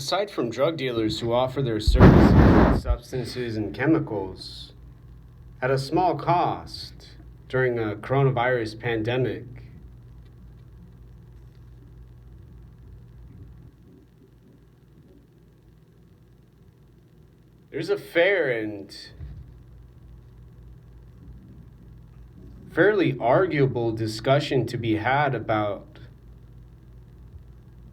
Aside from drug dealers who offer their services, substances, and chemicals at a small cost during a coronavirus pandemic, there's a fair and fairly arguable discussion to be had about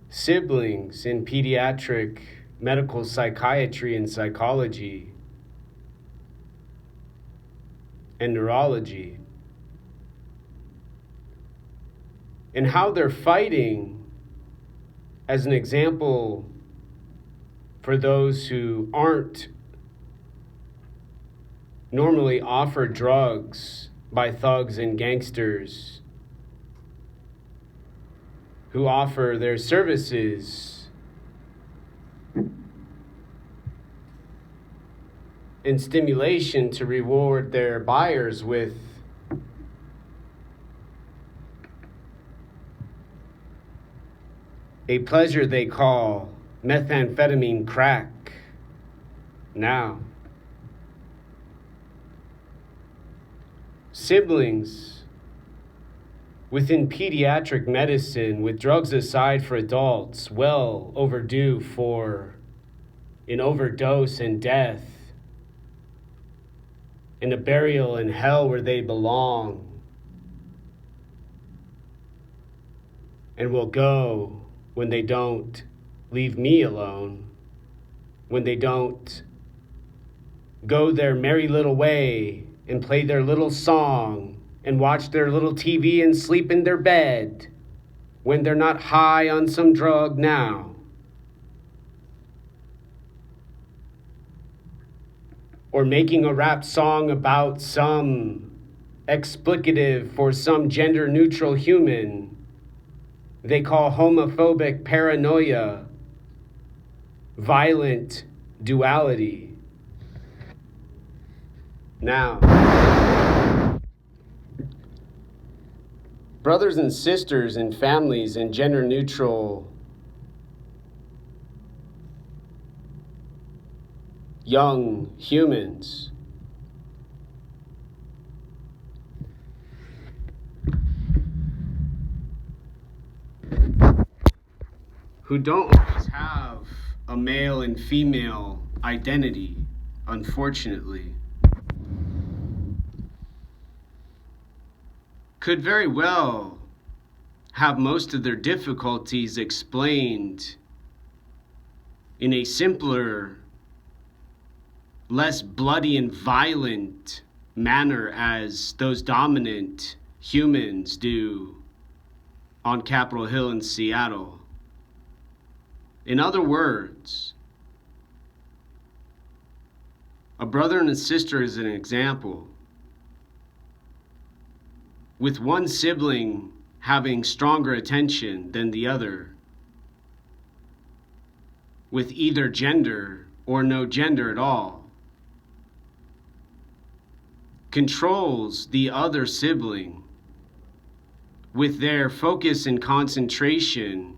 siblings in pediatric medical psychiatry and psychology and neurology, and how they're fighting, as an example, for those who aren't normally offered drugs by thugs and gangsters who offer their services and stimulation to reward their buyers with a pleasure they call methamphetamine crack. Now, siblings within pediatric medicine, with drugs aside for adults, well overdue for an overdose and death, and a burial in hell where they belong, and will go when they don't leave me alone, when they don't go their merry little way and play their little song and watch their little TV and sleep in their bed when they're not high on some drug now. Or making a rap song about some explicative for some gender-neutral human they call homophobic paranoia, violent duality. Now, brothers and sisters and families and gender-neutral young humans, who don't always have a male and female identity, unfortunately, could very well have most of their difficulties explained in a simpler, less bloody and violent manner as those dominant humans do on Capitol Hill in Seattle. In other words, a brother and a sister is an example, with one sibling having stronger attention than the other, with either gender or no gender at all, controls the other sibling with their focus and concentration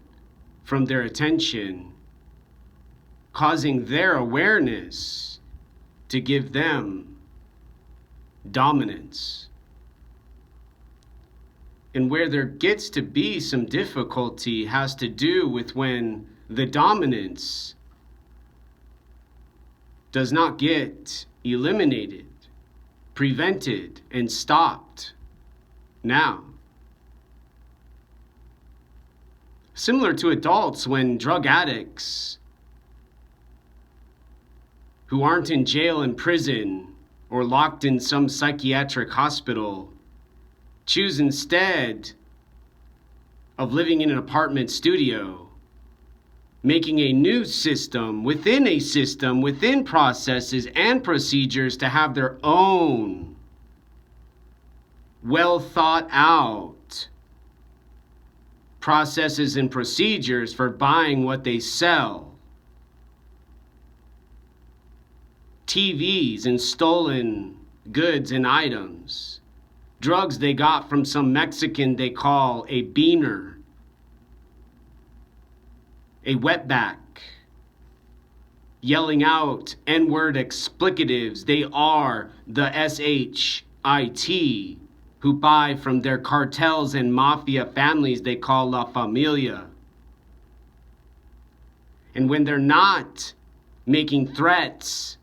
from their attention, causing their awareness to give them dominance. And where there gets to be some difficulty has to do with when the dominance does not get eliminated, prevented, and stopped now. Similar to adults when drug addicts who aren't in jail and prison or locked in some psychiatric hospital choose, instead of living in an apartment studio, making a new system within processes and procedures to have their own well thought out processes and procedures for buying what they sell. TVs and stolen goods and items. Drugs they got from some Mexican they call a beaner, a wetback, yelling out N-word explicatives. They are the SHIT who buy from their cartels and mafia families they call La Familia. And when they're not making threats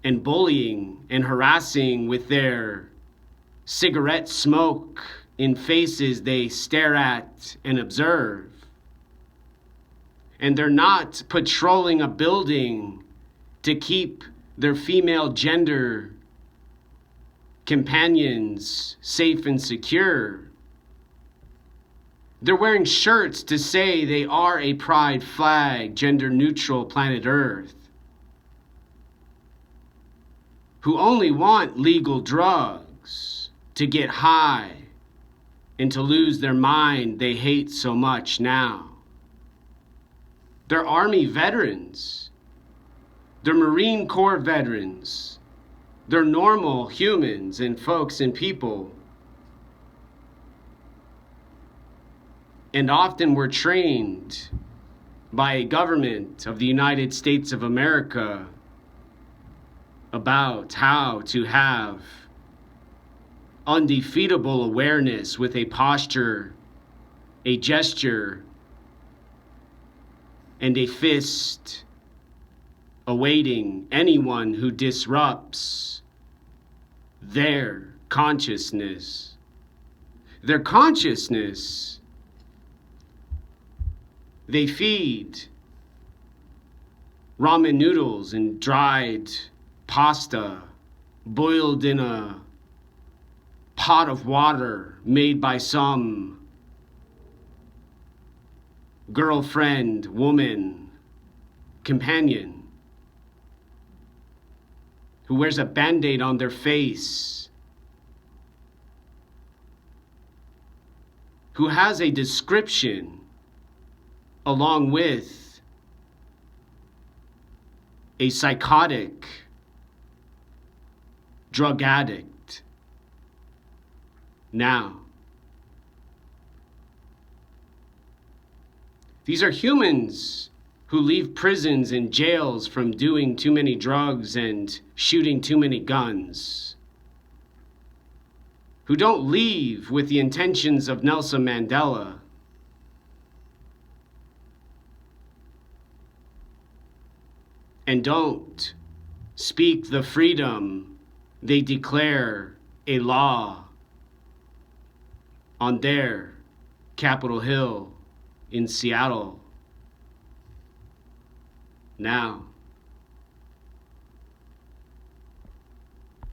and bullying and harassing with their cigarette smoke in faces they stare at and observe, and they're not patrolling a building to keep their female gender companions safe and secure, they're wearing shirts to say they are a pride flag, gender neutral planet Earth, who only want legal drugs to get high and to lose their mind they hate so much now. They're Army veterans. They're Marine Corps veterans. They're normal humans and folks and people. And often we're trained by a government of the United States of America about how to have undefeatable awareness with a posture, a gesture, and a fist, awaiting anyone who disrupts their consciousness. Their consciousness, they feed ramen noodles and dried pasta boiled in a pot of water made by some girlfriend, woman, companion who wears a Band-Aid on their face, who has a description along with a psychotic drug addict. Now, these are humans who leave prisons and jails from doing too many drugs and shooting too many guns, who don't leave with the intentions of Nelson Mandela, and don't speak the freedom they declare a law on their Capitol Hill in Seattle. Now,